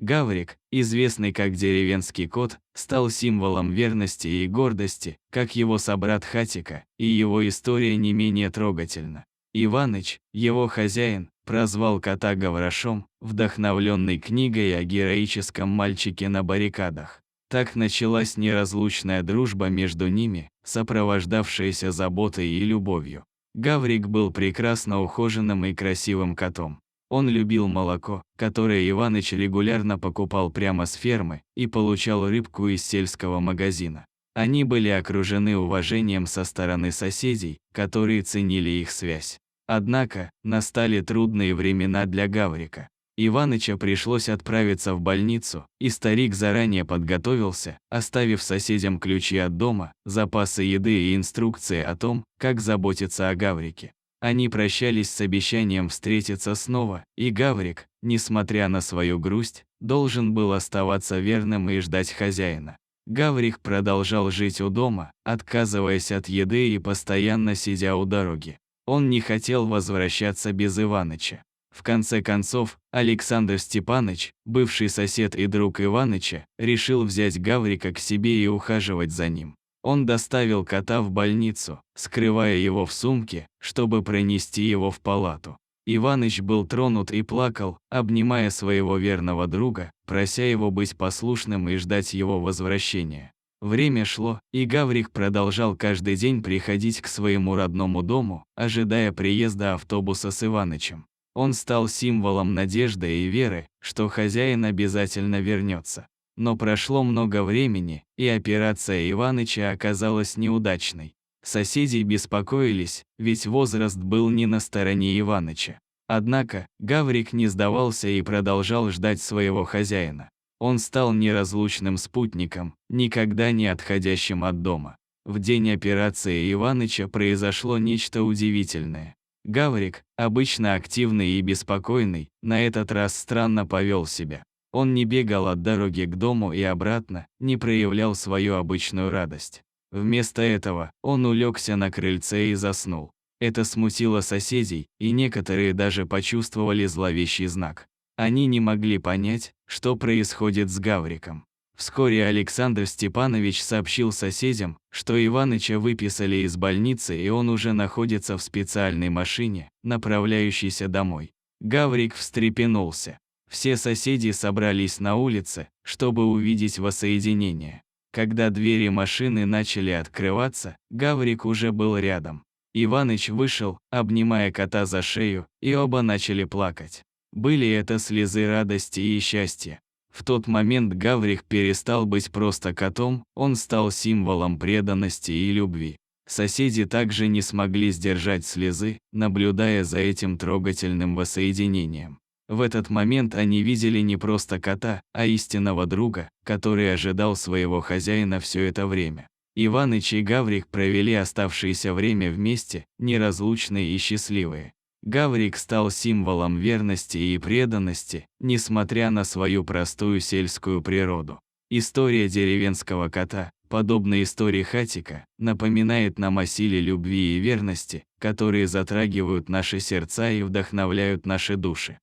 Гаврик, известный как деревенский кот, стал символом верности и гордости, как его собрат Хатика, и его история не менее трогательна. Иваныч, его хозяин, прозвал кота Гаврашом, вдохновленный книгой о героическом мальчике на баррикадах. Так началась неразлучная дружба между ними, сопровождавшаяся заботой и любовью. Гаврик был прекрасно ухоженным и красивым котом. Он любил молоко, которое Иваныч регулярно покупал прямо с фермы, и получал рыбку из сельского магазина. Они были окружены уважением со стороны соседей, которые ценили их связь. Однако, настали трудные времена для Гаврика. Иваныча пришлось отправиться в больницу, и старик заранее подготовился, оставив соседям ключи от дома, запасы еды и инструкции о том, как заботиться о Гаврике. Они прощались с обещанием встретиться снова, и Гаврик, несмотря на свою грусть, должен был оставаться верным и ждать хозяина. Гаврик продолжал жить у дома, отказываясь от еды и постоянно сидя у дороги. Он не хотел возвращаться без Иваныча. В конце концов, Александр Степаныч, бывший сосед и друг Иваныча, решил взять Гаврика к себе и ухаживать за ним. Он доставил кота в больницу, скрывая его в сумке, чтобы пронести его в палату. Иваныч был тронут и плакал, обнимая своего верного друга, прося его быть послушным и ждать его возвращения. Время шло, и Гаврик продолжал каждый день приходить к своему родному дому, ожидая приезда автобуса с Иванычем. Он стал символом надежды и веры, что хозяин обязательно вернется. Но прошло много времени, и операция Иваныча оказалась неудачной. Соседи беспокоились, ведь возраст был не на стороне Иваныча. Однако, Гаврик не сдавался и продолжал ждать своего хозяина. Он стал неразлучным спутником, никогда не отходящим от дома. В день операции Иваныча произошло нечто удивительное. Гаврик, обычно активный и беспокойный, на этот раз странно повел себя. Он не бегал от дороги к дому и обратно, не проявлял свою обычную радость. Вместо этого, он улегся на крыльце и заснул. Это смутило соседей, и некоторые даже почувствовали зловещий знак. Они не могли понять, что происходит с Гавриком. Вскоре Александр Степанович сообщил соседям, что Иваныча выписали из больницы и он уже находится в специальной машине, направляющейся домой. Гаврик встрепенулся. Все соседи собрались на улице, чтобы увидеть воссоединение. Когда двери машины начали открываться, Гаврик уже был рядом. Иваныч вышел, обнимая кота за шею, и оба начали плакать. Были это слезы радости и счастья. В тот момент Гаврик перестал быть просто котом, он стал символом преданности и любви. Соседи также не смогли сдержать слезы, наблюдая за этим трогательным воссоединением. В этот момент они видели не просто кота, а истинного друга, который ожидал своего хозяина все это время. Иваныч и Гаврик провели оставшееся время вместе, неразлучные и счастливые. Гаврик стал символом верности и преданности, несмотря на свою простую сельскую природу. История деревенского кота, подобно истории Хатика, напоминает нам о силе любви и верности, которые затрагивают наши сердца и вдохновляют наши души.